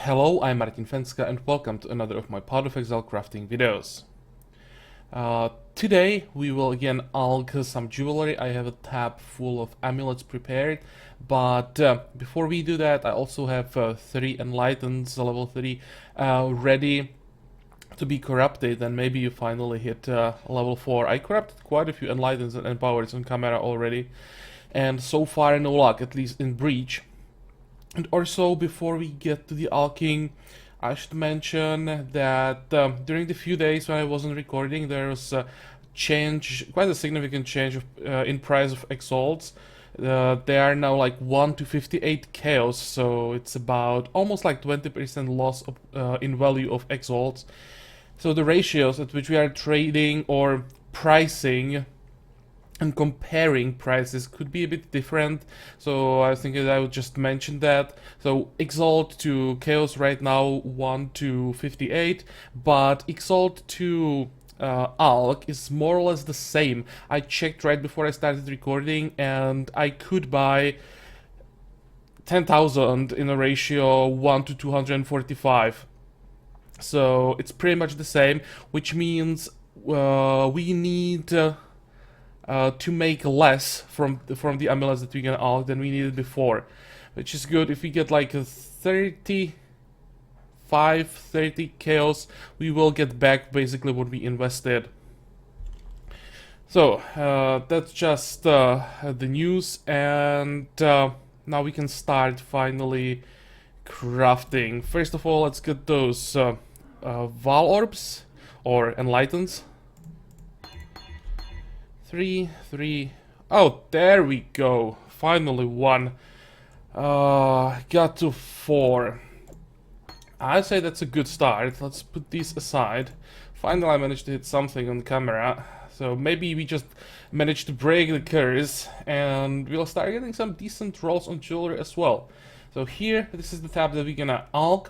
Hello, I'm Martin Fencka and welcome to another of my Part of Exile crafting videos. Today we will again alch some jewelry. I have a tab full of amulets prepared, but before we do that I also have 3 enlightens, level 3, ready to be corrupted, and maybe you finally hit level 4. I corrupted quite a few enlightens and empowers on camera already, and so far no luck, at least in Breach. And also, before we get to the alching, I should mention that during the few days when I wasn't recording, there was a change, quite a significant change in price of exalts. They are now like 1 to 58 chaos, so it's about almost like 20% loss of, in value of exalts. So the ratios at which we are trading or pricing and comparing prices could be a bit different, so I think that I would just mention that. So Exalt to Chaos right now 1 to 58, but Exalt to Alch is more or less the same. I checked right before I started recording and I could buy 10,000 in a ratio 1 to 245. So it's pretty much the same, which means we need to make less from the amulets that we can alch than we needed before, which is good. If we get like a 30 chaos, we will get back basically what we invested. So that's just the news, and now we can start finally crafting. First of all, let's get those Val orbs or enlightens. 3. Oh, there we go. Finally one. Got to 4. I'd say that's a good start. Let's put these aside. Finally, I managed to hit something on camera. So maybe we just managed to break the curse, and we'll start getting some decent rolls on jewelry as well. So here, this is the tab that we're gonna alch.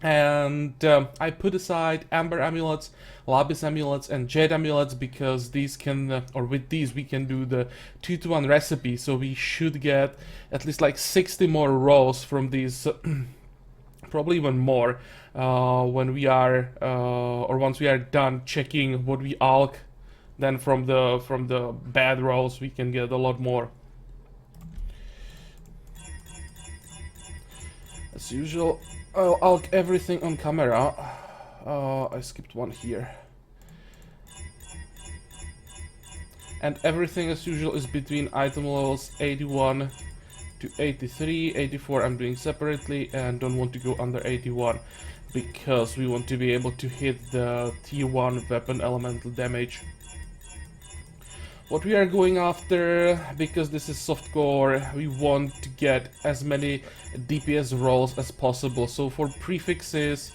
And I put aside Amber amulets, Lapis amulets, and Jade amulets because these can, or with these we can do the 2-to-1 recipe. So we should get at least like 60 more rolls from these, probably even more, when we are, or once we are done checking what we alch. Then from the bad rolls we can get a lot more. As usual, I'll alch everything on camera. I skipped one here. And everything as usual is between item levels 81 to 83. 84 I'm doing separately, and don't want to go under 81 because we want to be able to hit the tier 1 weapon elemental damage. What we are going after, because this is softcore, we want to get as many DPS rolls as possible. So for prefixes,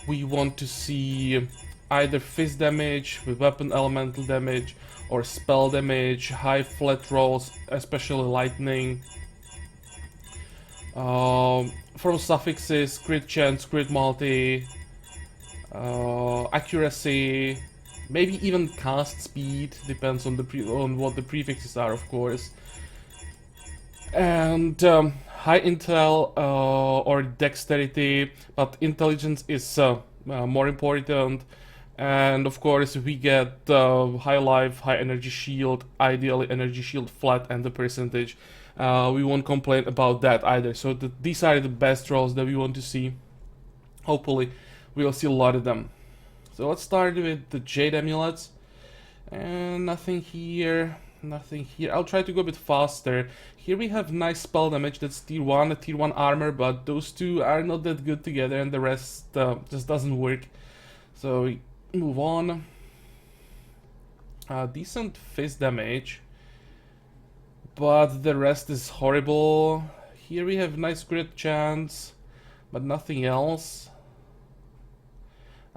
we want to see either fist damage with weapon elemental damage, or spell damage, high flat rolls, especially lightning. From suffixes, crit chance, crit multi, accuracy, maybe even cast speed, depends on what the prefixes are, of course. And high intel or dexterity, but intelligence is more important. And of course, if we get high life, high energy shield, ideally energy shield flat and the percentage, we won't complain about that either. So these are the best rolls that we want to see. Hopefully we'll see a lot of them. So let's start with the Jade amulets, and nothing here, nothing here. I'll try to go a bit faster. Here we have nice spell damage, that's tier 1, tier 1 armor, but those two are not that good together, and the rest just doesn't work. So we move on. Decent fist damage, but the rest is horrible. Here we have nice crit chance, but nothing else.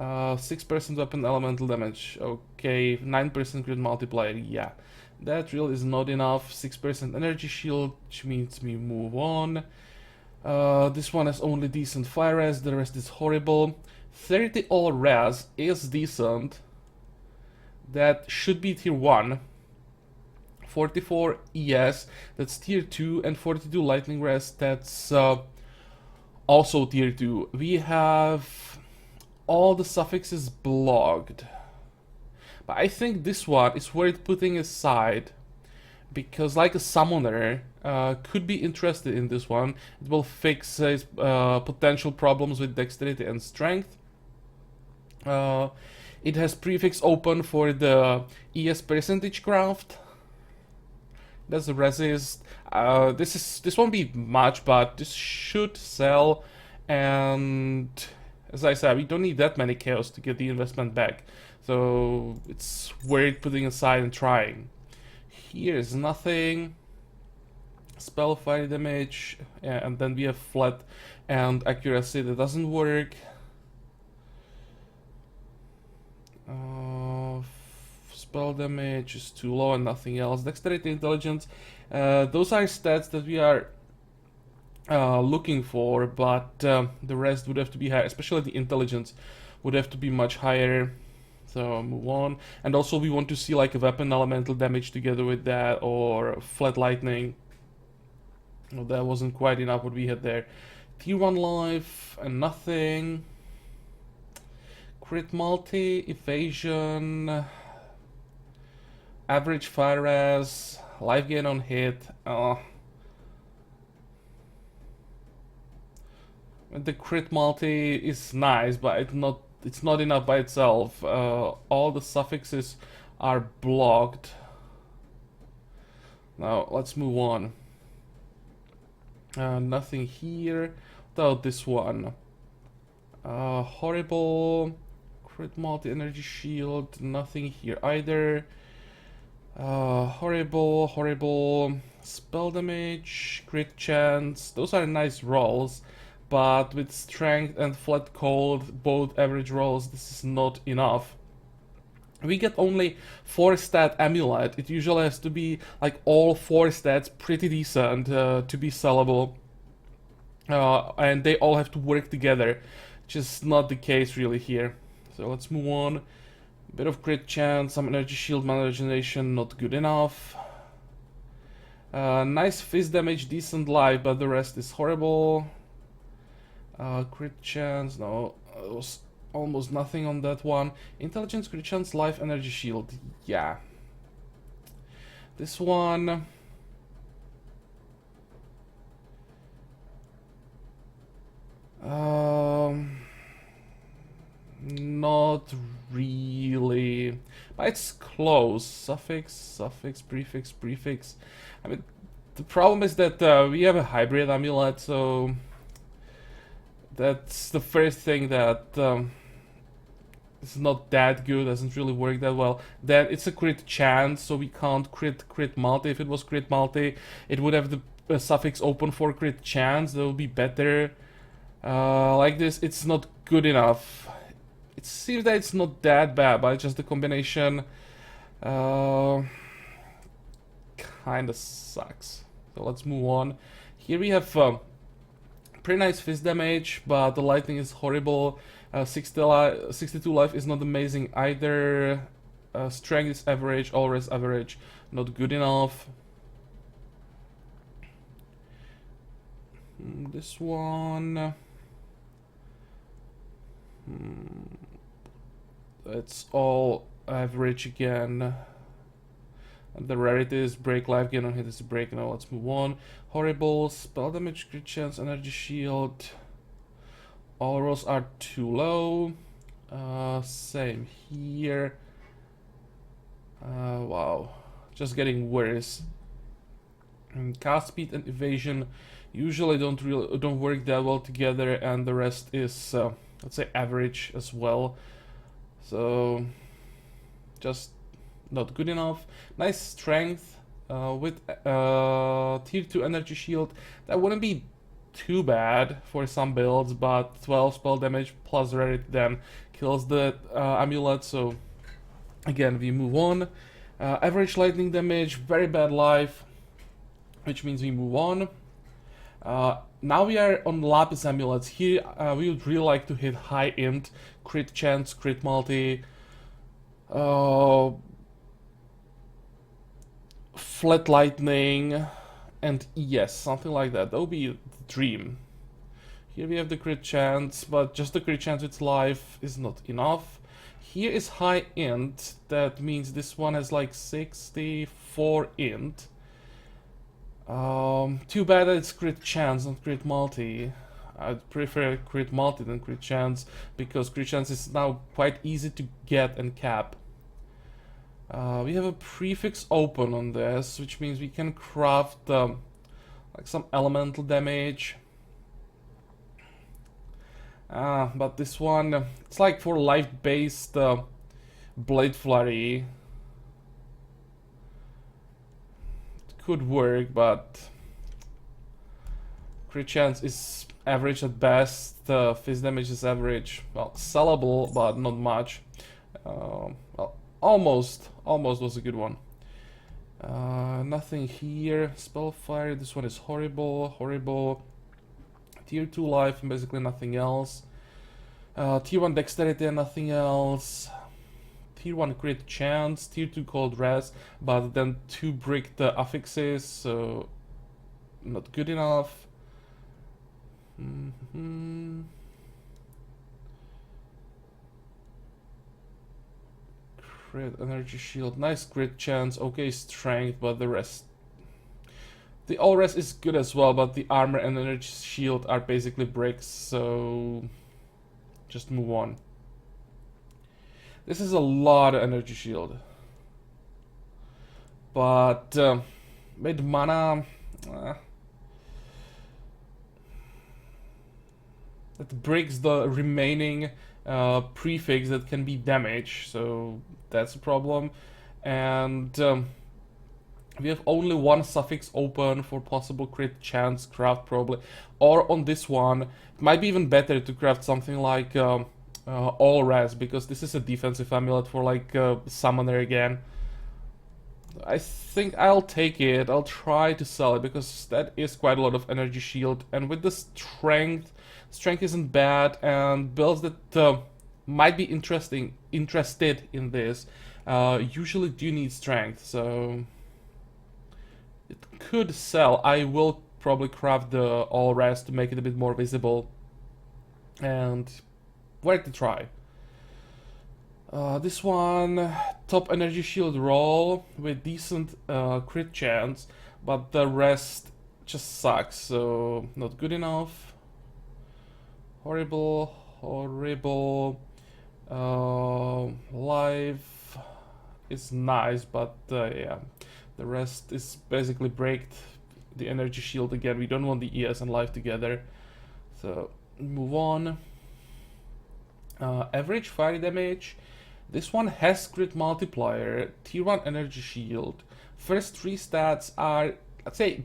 6% weapon elemental damage, okay, 9% crit multiplier, yeah. That really is not enough. 6% energy shield, which means we move on. This one has only decent fire res, the rest is horrible. 30 all res is decent. That should be tier 1. 44 ES, that's tier 2, and 42 lightning res, that's Also tier 2. We have all the suffixes blocked. But I think this one is worth putting aside, because like a summoner could be interested in this one. It will fix his potential problems with dexterity and strength. It has prefix open for the ES percentage craft. There's a resist. This won't be much, but this should sell. And as I said, we don't need that many chaos to get the investment back, so it's worth putting aside and trying. Here's nothing. Spell fire damage, yeah, and then we have flat and accuracy that doesn't work. Spell damage is too low and nothing else. Dexterity, intelligence, those are stats that we are looking for, but the rest would have to be higher, especially the intelligence would have to be much higher. So move on. And also we want to see like a weapon elemental damage together with that, or flat lightning. Well, that wasn't quite enough what we had there. Tier 1 life and nothing. Crit multi, evasion, average fire res, life gain on hit. The crit multi is nice, but it's not enough by itself. All the suffixes are blocked. Now let's move on. Nothing here without this one. Horrible. Crit multi, energy shield, nothing here either. Horrible. Spell damage, crit chance, those are nice rolls, but with strength and flat cold, both average rolls, this is not enough. We get only 4 stat amulet. It usually has to be like all 4 stats pretty decent to be sellable. And they all have to work together, which is not the case really here. So let's move on. Bit of crit chance, some energy shield, mana regeneration, not good enough. Nice fizz damage, decent life, but the rest is horrible. Crit chance, no, it was almost nothing on that one. Intelligence, crit chance, life, energy shield, yeah. This one... not really, but it's close. Suffix, prefix. I mean, the problem is that we have a hybrid amulet, so that's the first thing that is not that good, doesn't really work that well. Then it's a crit chance, so we can't crit multi. If it was crit multi, it would have the suffix open for crit chance. That would be better. Like this, it's not good enough. It seems that it's not that bad, but just the combination kinda sucks. So let's move on. Here we have pretty nice fizz damage, but the lightning is horrible. 62 life is not amazing either. Strength is average, all rest average, not good enough. This one... it's all average again. And the rarity is break, life gain on hit is break. Now let's move on. Horrible, spell damage, crit chance, energy shield. All rolls are too low. Same here. Wow, just getting worse. And cast speed and evasion usually don't work that well together, and the rest is let's say average as well. So just not good enough. Nice strength with tier 2 energy shield. That wouldn't be too bad for some builds, but 12 spell damage plus rarity then kills the amulet. So again, we move on. Average lightning damage, very bad life, which means we move on. Now we are on Lapis amulets. Here we would really like to hit high int, crit chance, crit multi, flat lightning, and yes, something like that. That would be the dream. Here we have the crit chance, but just the crit chance with life is not enough. Here is high int, that means this one has like 64 int. Too bad that it's crit chance, not crit multi. I'd prefer crit multi than crit chance, because crit chance is now quite easy to get and cap. We have a prefix open on this, which means we can craft like some elemental damage. But this one, it's like for life-based Blade Flurry. It could work, but crit chance is average at best. Fizz damage is average. Well, sellable, but not much. Well, almost was a good one. Nothing here. Spellfire, this one is horrible. Tier 2 life and basically nothing else. Tier 1 dexterity and nothing else. Tier 1 crit chance, Tier 2 cold res, but then 2 bricked affixes, so not good enough. Crit energy shield, nice crit chance, okay strength, but the rest. The all rest is good as well, but the armor and energy shield are basically bricks, so just move on. This is a lot of energy shield, but with mana, it breaks the remaining prefix that can be damaged, so that's a problem. And we have only one suffix open for possible crit chance craft probably, or on this one it might be even better to craft something like all res, because this is a defensive amulet for like summoner again. I think I'll take it. I'll try to sell it because that is quite a lot of energy shield, and with the strength isn't bad, and builds that might be interested in this usually do need strength, so it could sell. I will probably craft the all res to make it a bit more visible, and worth to try. This one, top energy shield roll with decent crit chance, but the rest just sucks, so not good enough. Horrible. Life is nice, but yeah, the rest is basically breaked. The energy shield again, we don't want the ES and life together, so move on. Average fire damage. This one has crit multiplier, tier 1 energy shield. First 3 stats are, let's say,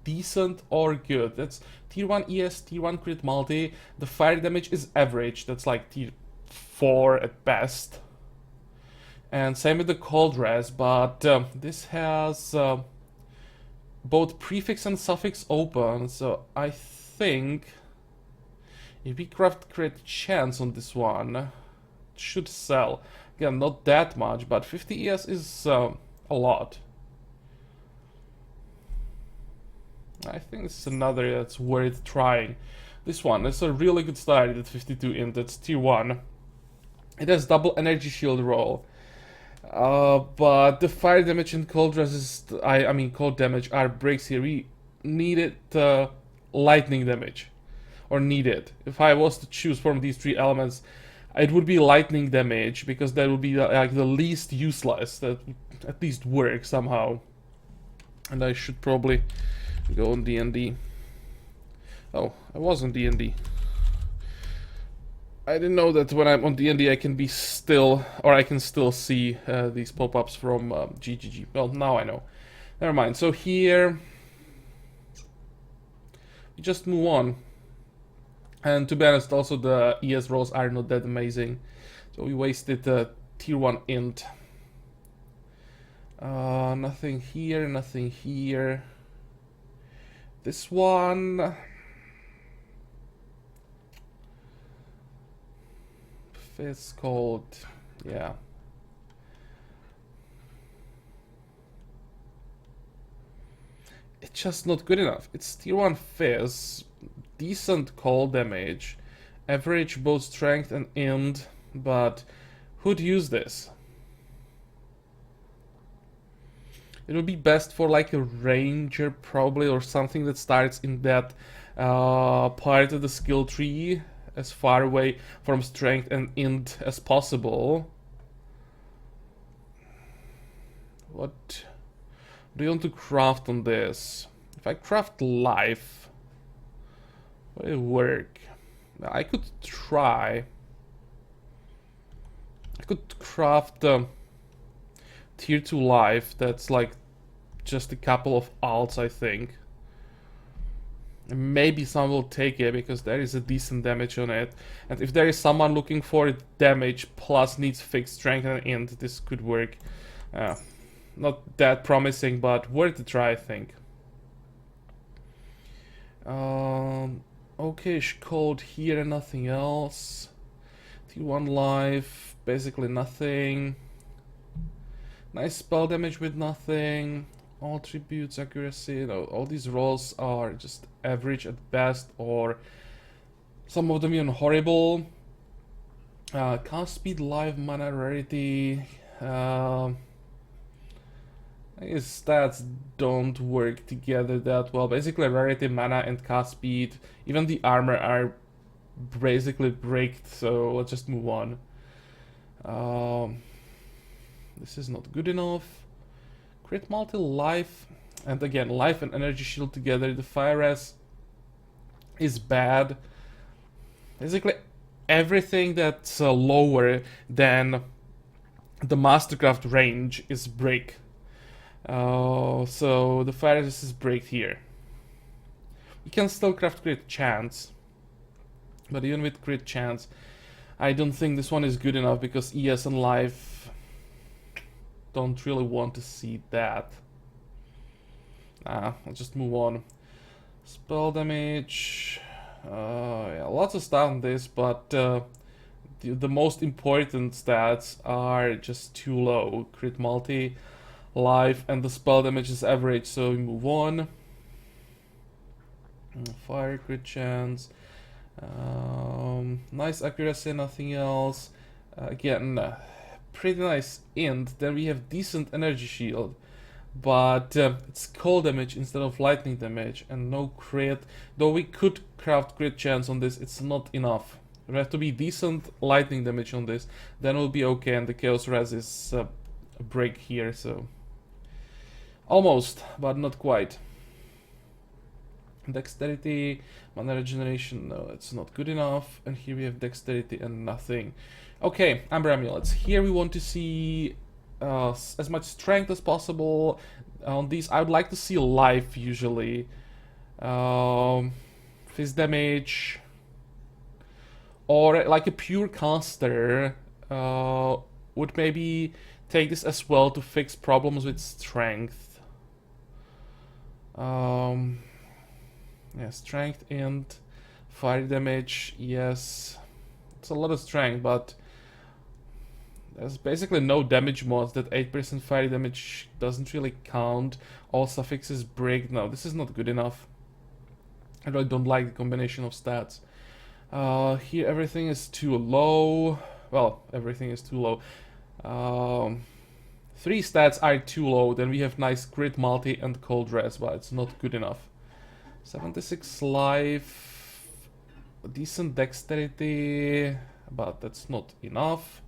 decent or good. That's tier 1 ES, tier 1 crit multi. The fire damage is average, that's like tier 4 at best. And same with the cold res, but this has both prefix and suffix open, so I think if we craft crit chance on this one, it should sell. Again, not that much, but 50 ES is a lot. I think this is another that's worth trying. This one is a really good start at 52 int, that's tier 1. It has double energy shield roll. But the fire damage and cold resist, I mean cold damage are breaks here. We needed lightning damage. Or needed. If I was to choose from these 3 elements, it would be lightning damage, because that would be like the least useless. That would at least work somehow. And I should probably go on D&D. Oh, I was on D&D. I didn't know that when I'm on D&D I can be still, or I can still see these pop-ups from GGG. Well, now I know. Never mind. So here, we just move on. And to be honest, also the ES rolls are not that amazing. So we wasted tier 1 int. Nothing here, nothing here. This one... It's called, yeah. It's just not good enough. It's tier 1 Fizz. decent cold damage, average both strength and int, but who'd use this? It would be best for like a ranger probably, or something that starts in that part of the skill tree as far away from strength and int as possible. What do you want to craft on this? If I craft life, will it work? I could try. I could craft tier 2 life. That's like just a couple of alts, I think. Maybe someone will take it because there is a decent damage on it. And if there is someone looking for damage plus needs fixed strength and int, this could work. Not that promising, but worth a try, I think. Okay, cold here and nothing else. Tier 1 life, basically nothing. Nice spell damage with nothing. All tributes, accuracy, no, all these rolls are just average at best, or some of them even horrible. Cast speed, life, mana, rarity. His stats don't work together that well. Basically, rarity, mana, and cast speed, even the armor are basically bricked, so let's just move on. This is not good enough. Crit multi life, and again, life and energy shield together. The fire res is bad. Basically, everything that's lower than the Mastercraft range is brick. So the fire res is bricked here. We can still craft crit chance, but even with crit chance, I don't think this one is good enough because ES and life don't really want to see that. I'll just move on. Spell damage. Yeah, lots of stuff on this, but the most important stats are just too low. Crit multi, life, and the spell damage is average, so we move on. Fire, crit chance. Nice accuracy, nothing else. Again, pretty nice int. Then we have decent energy shield, but it's cold damage instead of lightning damage, and no crit. Though we could craft crit chance on this, it's not enough. There have to be decent lightning damage on this, then we'll be okay, and the chaos res is a break here, so almost, but not quite. Dexterity, mana regeneration, no, it's not good enough. And here we have dexterity and nothing. Okay, Amber Amulets. Here we want to see as much strength as possible. On these, I would like to see life usually. Fizz damage. Or like a pure caster would maybe take this as well to fix problems with strength. Yeah, strength and fire damage, yes. It's a lot of strength, but there's basically no damage mods. That 8% fire damage doesn't really count. All suffixes break. No, this is not good enough. I really don't like the combination of stats. Here everything is too low. Well, everything is too low. 3 stats are too low. Then we have nice crit multi and cold res, but it's not good enough. 76 life, decent dexterity, but that's not enough.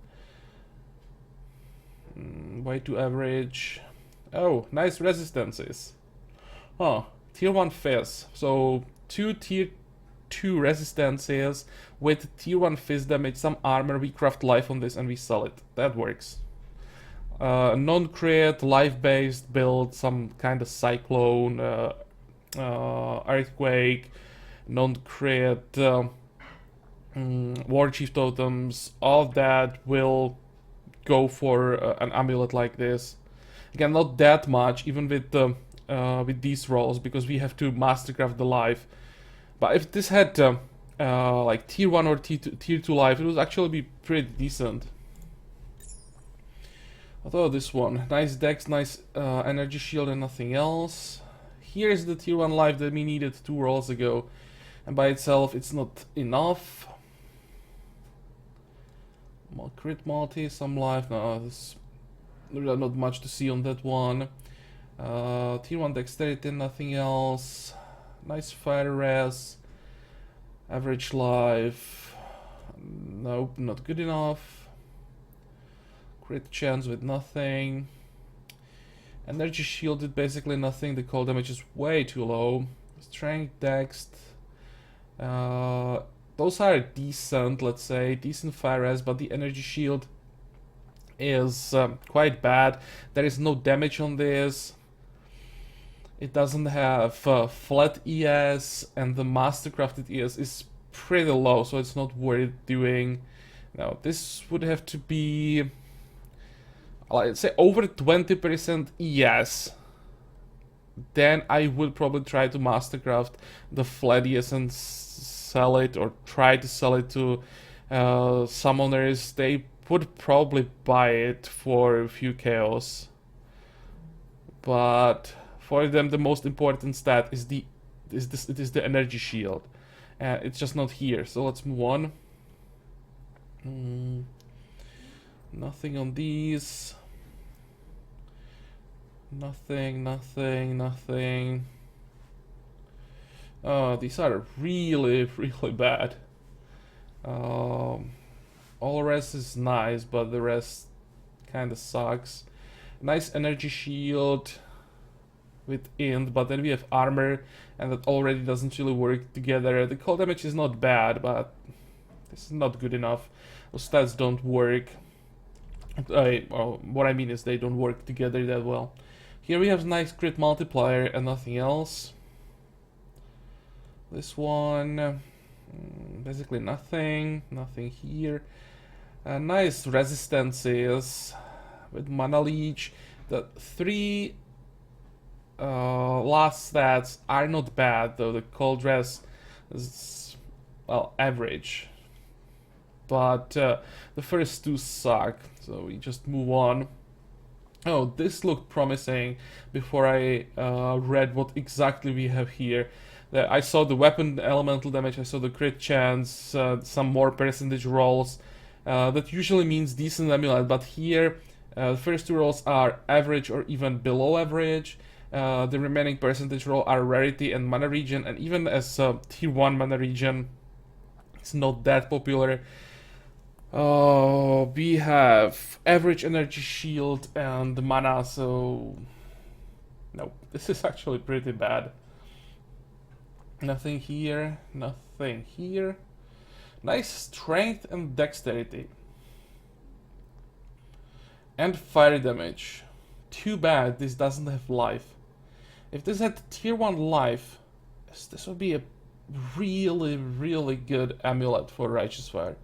Way too average. Oh, nice resistances. Huh, tier 1 fizz. So 2 tier 2 resistances with tier 1 fizz damage, some armor, we craft life on this and we sell it. That works. Non-crit, life-based build, some kind of cyclone, earthquake, non-crit, war chief totems, all of that will go for an amulet like this. Again, not that much, even with these rolls, because we have to mastercraft the life. But if this had like tier 1 or tier 2 life, it would actually be pretty decent. Although this one, nice dex, nice energy shield and nothing else. Here's the tier 1 life that we needed 2 rolls ago. and by itself it's not enough. Crit multi, some life. No, there's not much to see on that one. Tier 1 dexterity, nothing else. Nice fire res. Average life. Nope, not good enough. Crit chance with nothing. Energy shield did basically nothing. The cold damage is way too low. Strength, dex. Those are decent, let's say. Decent fire res, but the energy shield is quite bad. There is no damage on this. It doesn't have flat ES, and the mastercrafted ES is pretty low, so it's not worth doing. Now, this would have to be, let's say, over 20% ES. Then I would probably try to mastercraft the flat ES and sell it, or try to sell it to summoners. They would probably buy it for a few chaos. But for them, the most important stat is the energy shield. It's just not here. So let's move on. Nothing on these. Nothing. Oh, these are really bad. All rest is nice, but the rest kind of sucks. Nice energy shield with int, but then we have armor, and that already doesn't really work together. The cold damage is not bad, but this is not good enough. Those stats don't work. Well, what I mean is they don't work together that well. Here we have nice crit multiplier and nothing else. This one, basically nothing here. Nice resistances with mana leech. The three last stats are not bad, though. The cold res is, well, average. But the first two suck, so we just move on. Oh, this looked promising before I read what exactly we have here. I saw the weapon elemental damage, I saw the crit chance, some more percentage rolls. That usually means decent amulet, but here the first two rolls are average or even below average. The remaining percentage roll are rarity and mana regen, and even as tier 1 mana regen, it's not that popular. We have average energy shield and mana, so no, this is actually pretty bad. Nothing here, nothing here. Nice strength and dexterity. And fire damage. Too bad this doesn't have life. If this had tier 1 life, this would be a really good amulet for Righteous Fire.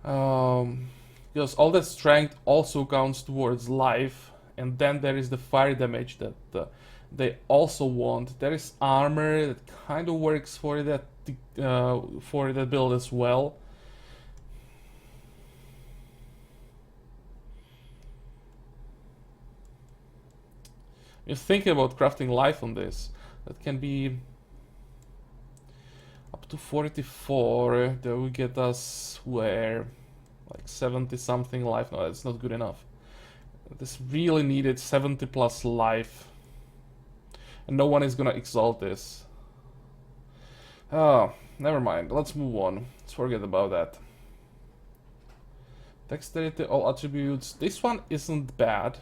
Because all that strength also counts towards life, and then there is the fire damage that they also want. There is armor that kind of works for that build as well. You think about crafting life on this, that can be up to 44. That will get us where, like 70 something life. No, that's not good enough. This really needed 70 plus life, and no one is gonna exalt this. Oh, never mind. Let's move on. Let's forget about that. Dexterity, all attributes. This one isn't bad.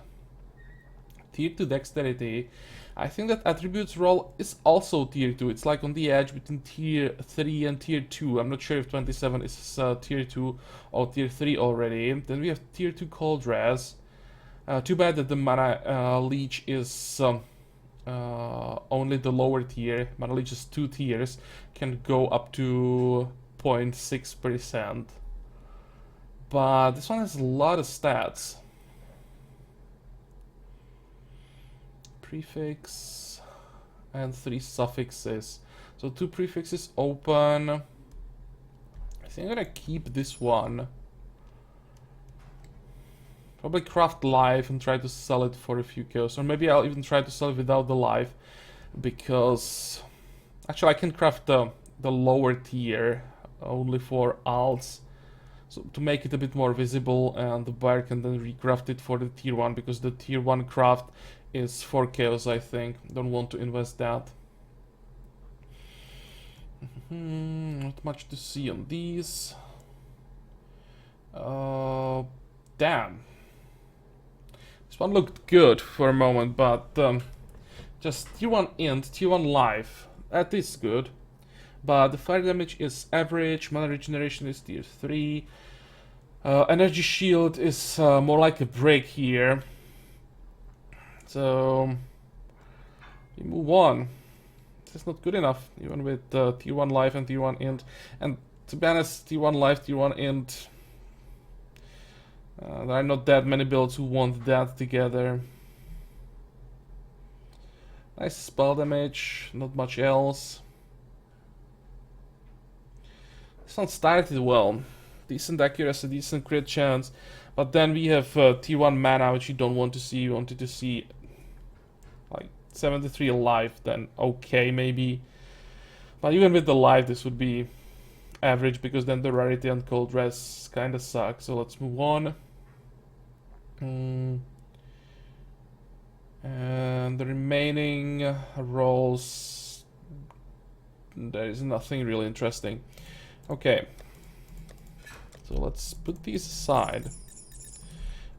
Tier 2 dexterity. I think that attributes roll is also tier 2. It's like on the edge between tier 3 and tier 2. I'm not sure if 27 is tier 2 or tier 3 already. Then we have tier 2 cold res. Too bad that the mana leech is only the lower tier. Mana leech is 2 tiers. Can go up to 0.6%. But this one has a lot of stats. Prefix and 3 suffixes. So 2 prefixes open. I think I'm gonna keep this one. Probably craft life and try to sell it for a few kills. Or maybe I'll even try to sell it without the life, because Actually, I can craft the lower tier only for alts. So to make it a bit more visible, and the buyer can then recraft it for the tier 1, because the tier 1 craft is for chaos, I think. Don't want to invest that. Not much to see on these. Damn. This one looked good for a moment, but just tier 1 int, tier 1 life. That is good. But the fire damage is average, mana regeneration is tier 3. Energy shield is more like a break here. So we move on. This is not good enough, even with tier 1 life and tier 1 int. And to be honest, tier 1 life, tier 1 int, there are not that many builds who want that together. Nice spell damage, not much else. This one started well. Decent accuracy, decent crit chance. But then we have tier 1 mana, which you don't want to see. You wanted to see like 73 life, then okay, maybe. But even with the life, this would be average, because then the rarity and cold res kinda suck. So let's move on. And the remaining rolls, there is nothing really interesting. Okay, so let's put these aside,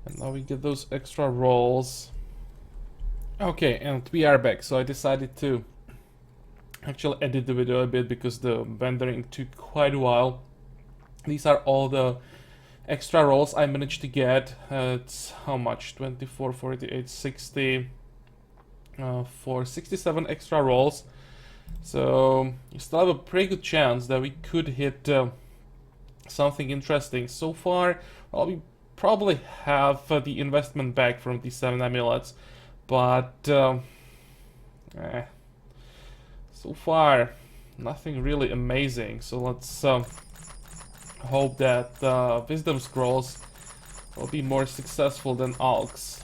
and now we get those extra rolls. Okay, and we are back. So I decided to actually edit the video a bit, because the rendering took quite a while. These are all the extra rolls I managed to get. It's how much? 24, 48, 60 for 67 extra rolls. So you still have a pretty good chance that we could hit something interesting. So far, well, we probably have the investment back from these 7 amulets, but so far nothing really amazing. So let's hope that Wisdom Scrolls will be more successful than alchs.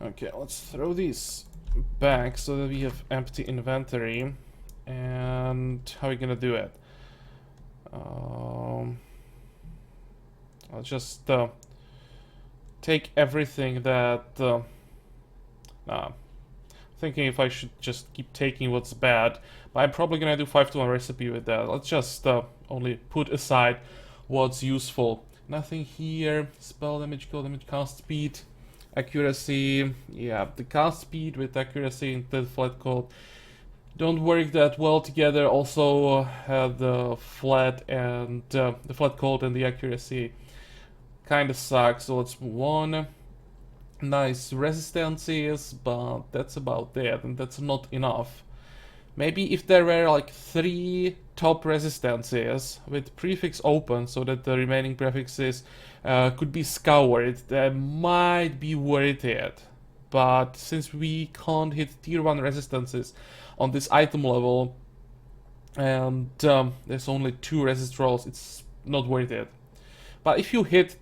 Okay, let's throw these back so that we have empty inventory. And how are we gonna do it? I'll just take everything that... thinking if I should just keep taking what's bad, but I'm probably gonna do 5-to-1 recipe with that. Let's just only put aside what's useful. Nothing here. Spell damage, kill damage, cast speed, accuracy. Yeah, the cast speed with accuracy and the flat code don't work that well together. Also, the flat and the flat code and the accuracy kind of suck. So let's move on. Nice resistances, but that's about it, and that's not enough. Maybe if there were like 3 top resistances with prefix open, so that the remaining prefixes could be scoured, that might be worth it. But since we can't hit tier 1 resistances on this item level, and there's only 2 resist rolls, it's not worth it. But if you hit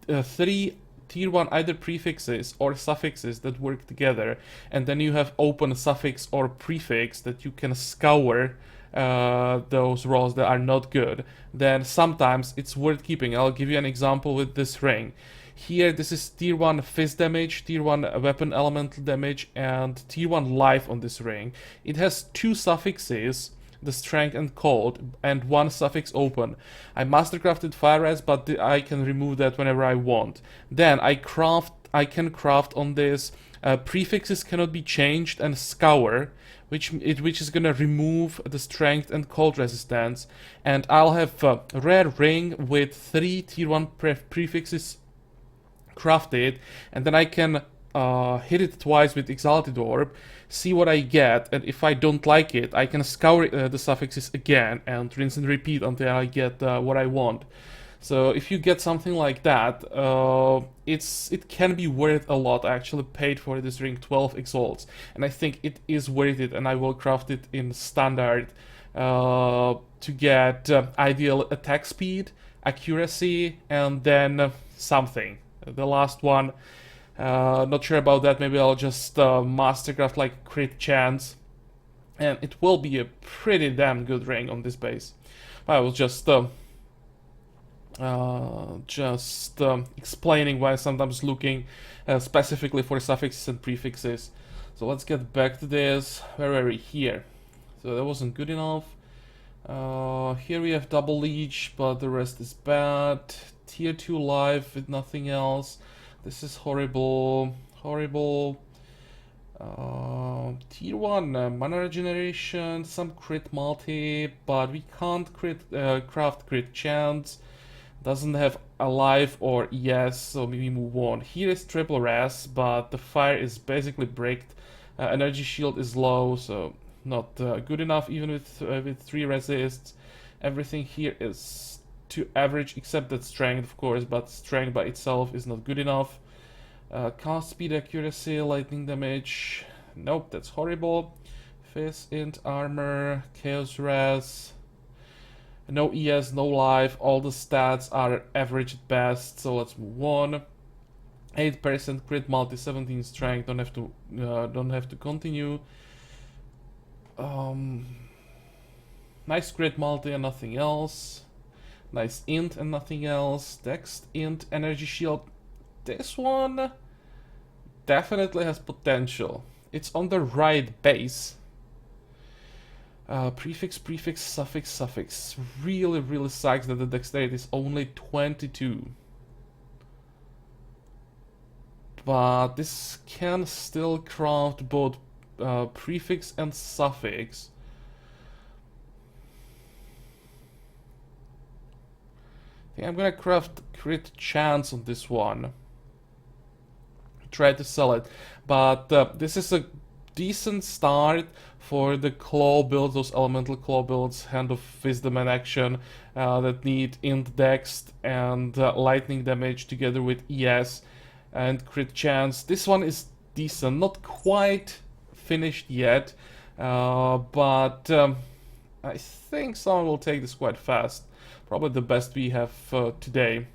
3 tier 1 either prefixes or suffixes that work together, and then you have open suffix or prefix that you can scour those rolls that are not good, then sometimes it's worth keeping. I'll give you an example with this ring. Here, this is tier 1 fist damage, tier 1 weapon elemental damage, and tier 1 life on this ring. It has 2 suffixes, the strength and cold, and 1 suffix open. I mastercrafted fire res, but I can remove that whenever I want. Then I can craft on this prefixes cannot be changed and scour, which is gonna remove the strength and cold resistance. And I'll have a rare ring with 3 tier 1 prefixes crafted, and then I can hit it twice with Exalted Orb, see what I get, and if I don't like it, I can scour the suffixes again and rinse and repeat until I get what I want. So if you get something like that, it can be worth a lot. I actually paid for this ring 12 exalts, and I think it is worth it, and I will craft it in standard to get ideal attack speed, accuracy, and then something. The last one, not sure about that. Maybe I'll just mastercraft like crit chance, and it will be a pretty damn good ring on this base. I was just explaining why I'm sometimes looking specifically for suffixes and prefixes. So let's get back to this. Where were we? Here. So that wasn't good enough. Here we have double leech, but the rest is bad. Tier 2 life with nothing else. This is horrible. Horrible. Tier 1 mana regeneration, some crit multi, but we can't craft crit chance. Doesn't have alive or yes, so maybe move on. Here is triple res, but the fire is basically bricked. Energy shield is low, so not good enough even with 3 resists. Everything here is too average, except that strength, of course, but strength by itself is not good enough. Cast speed, accuracy, lightning damage. Nope, that's horrible. Fizz, int, armor, chaos res. No ES, no life. All the stats are average at best, so let's move on. 8% crit multi, 17 strength. Don't have to continue. Nice crit multi and nothing else. Nice int and nothing else. Dex, int, energy shield. This one definitely has potential. It's on the right base. Prefix, prefix, suffix, suffix. Really, really sucks that the dexterity is only 22. But this can still craft both prefix and suffix. I think I'm gonna craft crit chance on this one. Try to sell it, but this is a decent start for the claw builds, those elemental claw builds, Hand of Wisdom and Action that need int dex and lightning damage together with ES and crit chance. This one is decent, not quite finished yet, but I think someone will take this quite fast. Probably the best we have today.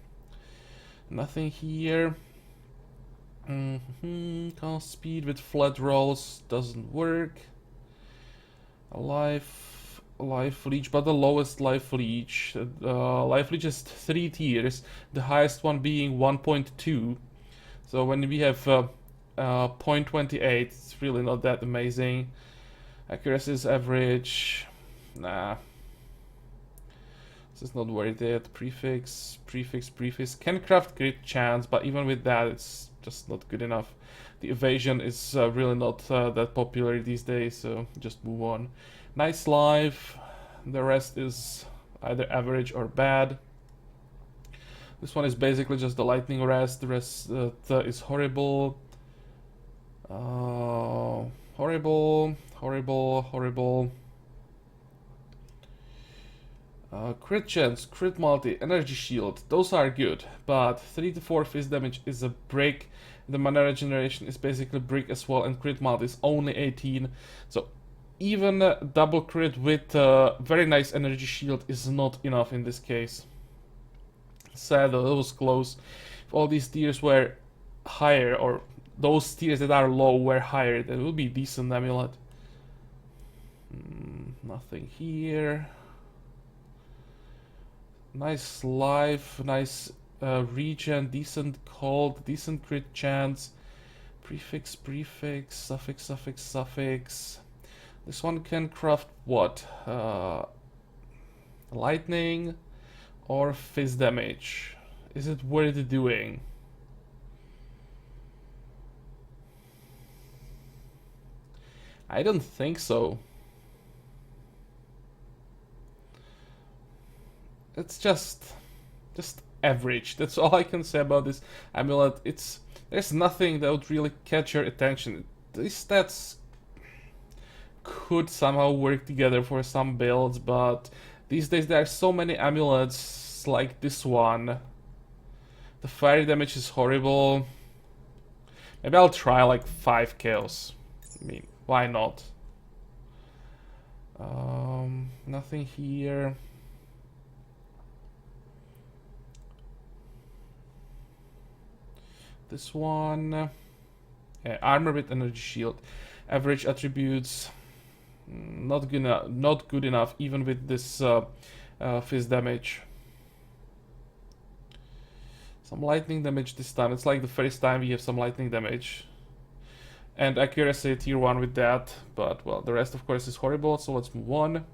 Nothing here. Cast speed with flat rolls doesn't work. Life leech, but the lowest life leech. Life leech is 3 tiers, the highest one being 1.2. So when we have 0.28, it's really not that amazing. Accuracy is average. Nah. This is not worth it. Prefix, prefix, prefix. Can craft crit chance, but even with that, it's just not good enough. The evasion is really not that popular these days, so just move on. Nice life. The rest is either average or bad. This one is basically just the lightning rest. The rest is horrible. Horrible, horrible, horrible. Crit chance, crit multi, energy shield, those are good, but 3 to 4 fizz damage is a brick. The mana regeneration is basically brick as well, and crit multi is only 18. So even double crit with very nice energy shield is not enough in this case. Sad though, that was close. If all these tiers were higher, or those tiers that are low were higher, that would be a decent amulet. Nothing here. Nice life, nice regen, decent cold, decent crit chance. Prefix, prefix, suffix, suffix, suffix. This one can craft what? Lightning or fizz damage. Is it worth doing? I don't think so. It's just average. That's all I can say about this amulet. There's nothing that would really catch your attention. These stats could somehow work together for some builds, but these days there are so many amulets, looks like this one. The fire damage is horrible. Maybe I'll try like 5 kills. I mean, why not? Nothing here. This one. Armor with energy shield. Average attributes. Not good enough, even with this fist damage. Some lightning damage this time. It's like the first time we have some lightning damage. And accuracy tier 1 with that. But, well, the rest, of course, is horrible. So let's move on.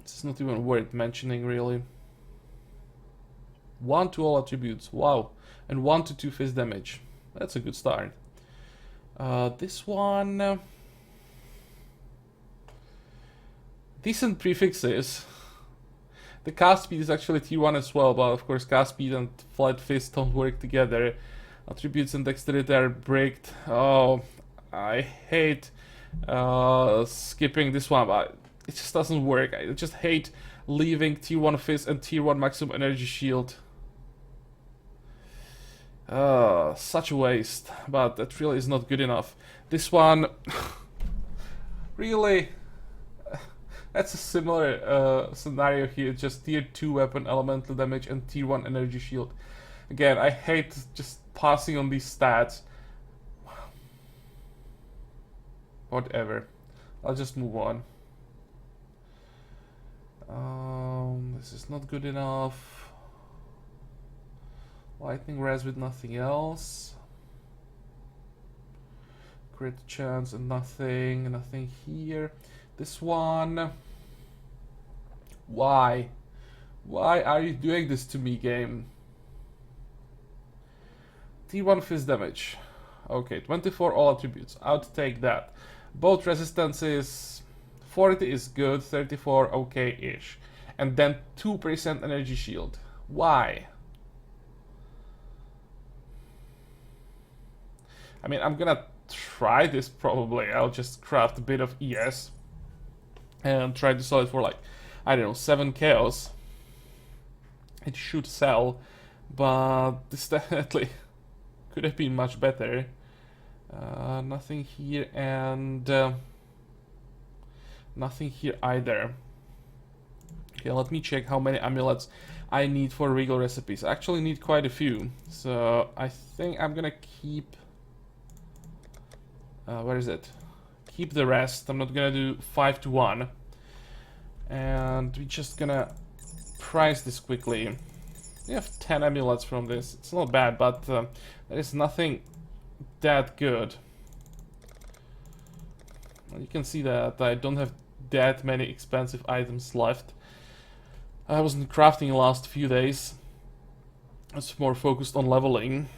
This is not even worth mentioning, really. 1 to all attributes. Wow. And 1 to 2 fist damage. That's a good start. This one... decent prefixes. The cast speed is actually tier 1 as well, but of course cast speed and flight fist don't work together. Attributes and dexterity are bricked. Oh, I hate skipping this one, but it just doesn't work. I just hate leaving tier 1 fist and tier 1 maximum energy shield. Such a waste, but that really is not good enough. This one, really, that's a similar scenario here, just tier 2 weapon elemental damage and tier 1 energy shield. Again, I hate just passing on these stats. Whatever, I'll just move on. This is not good enough. Lightning res with nothing else. Crit chance and nothing here. This one. Why? Why are you doing this to me, game? T1 fist damage. Okay, 24 all attributes. I'll take that. Both resistances. 40 is good, 34 okay-ish. And then 2% energy shield. Why? I mean, I'm gonna try this probably. I'll just craft a bit of ES and try to sell it for like, I don't know, 7 chaos. It should sell, but this definitely could have been much better. Nothing here and nothing here either. Okay, let me check how many amulets I need for regal recipes. I actually need quite a few, so I think I'm gonna keep... where is it? Keep the rest. I'm not gonna do 5 to 1. And we're just gonna price this quickly. We have 10 amulets from this. It's not bad, but there is nothing that good. You can see that I don't have that many expensive items left. I wasn't crafting the last few days. I was more focused on leveling.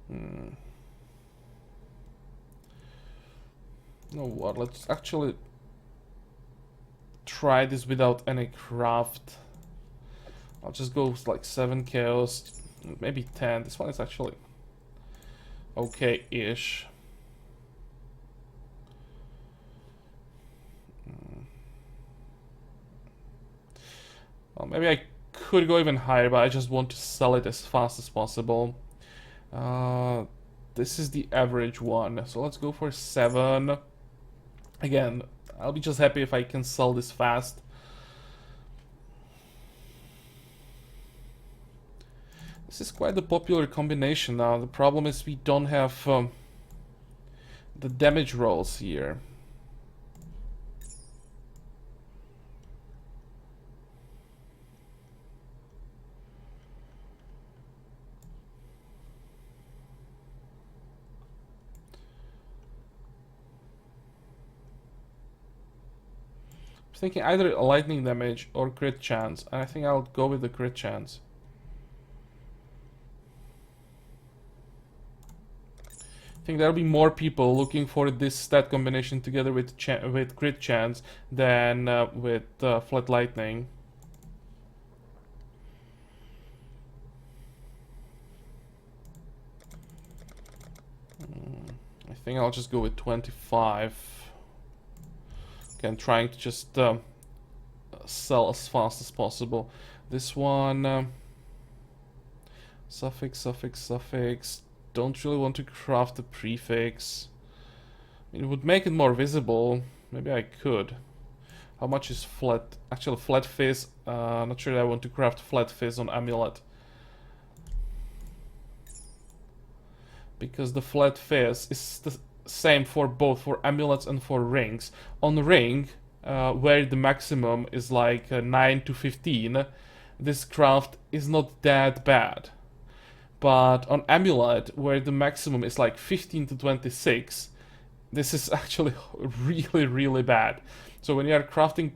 You know what, let's actually try this without any craft. I'll just go with like 7 chaos, maybe 10. This one is actually okay-ish. Well, maybe I could go even higher, but I just want to sell it as fast as possible. This is the average one, so let's go for 7. Again, I'll be just happy if I can sell this fast. This is quite a popular combination now. The problem is we don't have the damage rolls here. Thinking either lightning damage or crit chance, and I think I'll go with the crit chance. I think there'll be more people looking for this stat combination together with crit chance than with flat lightning. I think I'll just go with 25. Again, trying to just sell as fast as possible. This one, suffix, suffix, suffix. Don't really want to craft the prefix. I mean, it would make it more visible. Maybe I could. How much is flat? Actually, flat fizz. Not sure that I want to craft flat fizz on Amulet. Because the flat fizz is the same for both, for amulets and for rings. On ring, where the maximum is like 9 to 15, this craft is not that bad. But on amulet, where the maximum is like 15 to 26, this is actually really, really bad. So when you are crafting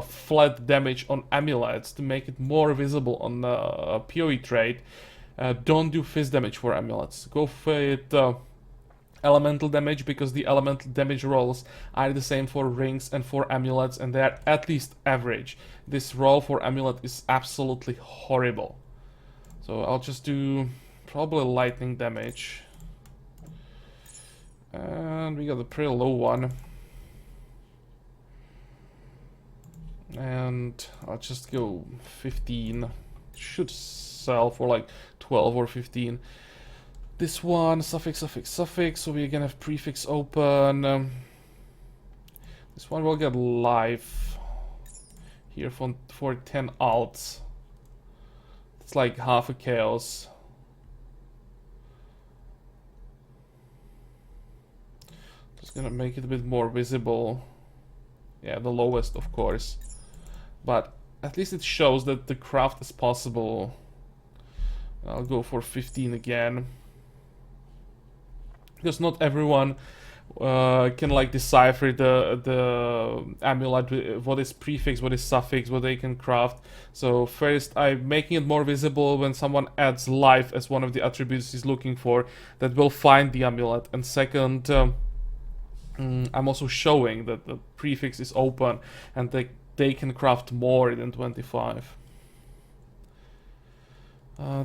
flat damage on amulets to make it more visible on PoE trade, don't do fizz damage for amulets. Go with elemental damage, because the elemental damage rolls are the same for rings and for amulets, and they are at least average. This roll for amulet is absolutely horrible. So I'll just do probably lightning damage. And we got a pretty low one. And I'll just go 15. Should sell for like 12 or 15. This one, suffix, suffix, suffix, so we're gonna have prefix open. This one will get live here for 10 alts. It's like half a chaos. Just gonna make it a bit more visible. Yeah, the lowest, of course. But at least it shows that the craft is possible. I'll go for 15 again. Because not everyone can like decipher the amulet, what is prefix, what is suffix, what they can craft. So first, I'm making it more visible when someone adds life as one of the attributes he's looking for, that will find the amulet. And second, I'm also showing that the prefix is open and they can craft more than 25.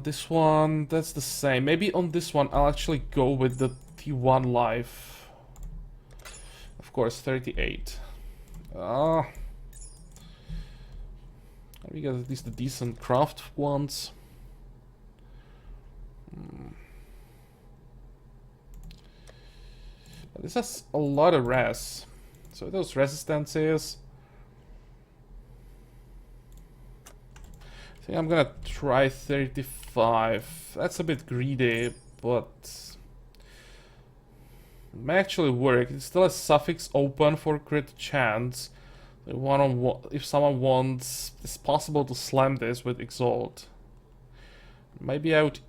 This one, that's the same. Maybe on this one I'll actually go with the T1 life. Of course, 38. We got at least the decent craft ones. This has a lot of res. So those resistances. I think I'm gonna try 35. That's a bit greedy, but it may actually work. It's still a suffix open for crit chance. If someone wants, it's possible to slam this with Exalt. Maybe I would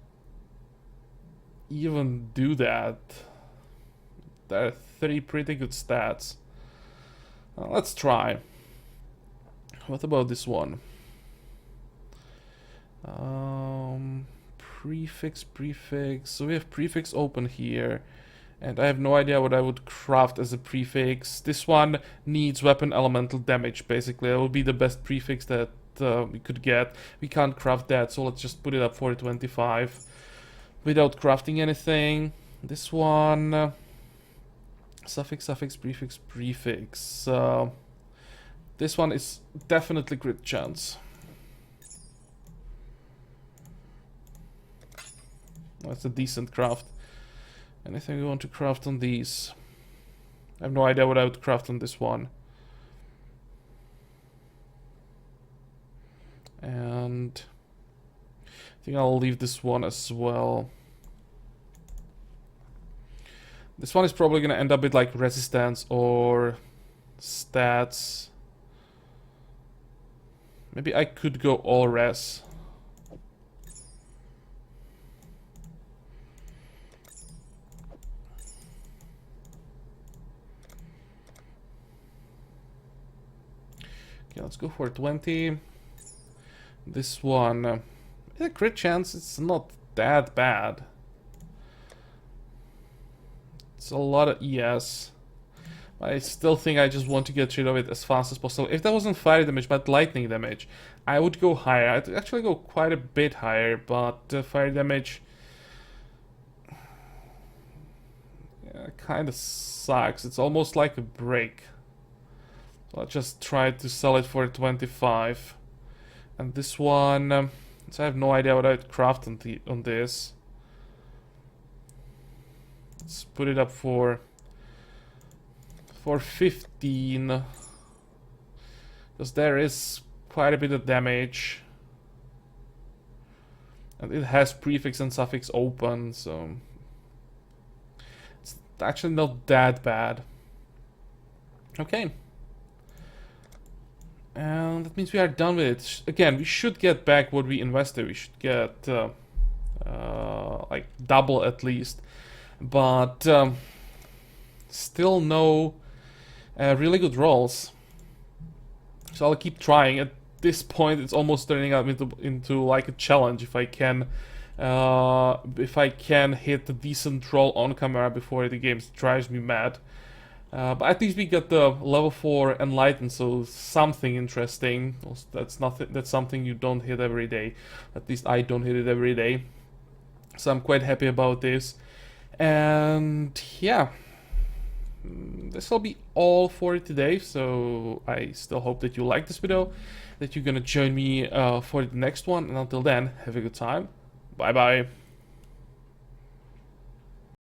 even do that. There are 3 pretty good stats. Let's try. What about this one? Prefix. So we have prefix open here. And I have no idea what I would craft as a prefix. This one needs weapon elemental damage, basically. That would be the best prefix that we could get. We can't craft that, so let's just put it up for 25. Without crafting anything. This one... suffix, suffix, prefix, prefix. This one is definitely crit chance. That's a decent craft. Anything we want to craft on these? I have no idea what I would craft on this one. And I think I'll leave this one as well. This one is probably gonna end up with like resistance or stats. Maybe I could go all res. Okay, let's go for 20. This one, the crit chance, it's not that bad. It's a lot of ES. I still think I just want to get rid of it as fast as possible. If that wasn't fire damage, but lightning damage, I would go higher. I'd actually go quite a bit higher, but fire damage... Yeah, That kind of sucks. It's almost like a break. So I'll just try to sell it for 25. And this one, so I have no idea what I'd craft on this. Let's put it up for 15. Because there is quite a bit of damage. And it has prefix and suffix open, so it's actually not that bad. Okay. And that means we are done with it. Again, we should get back what we invested. We should get like double at least. But still no really good rolls. So I'll keep trying. At this point, it's almost turning out into like a challenge. If I can hit a decent roll on camera before the game drives me mad. But at least we got the level 4 Enlightened, so something interesting. That's nothing. That's something you don't hit every day. At least I don't hit it every day. So I'm quite happy about this. And yeah, this will be all for today. So I still hope that you like this video, that you're gonna join me for the next one. And until then, have a good time. Bye bye.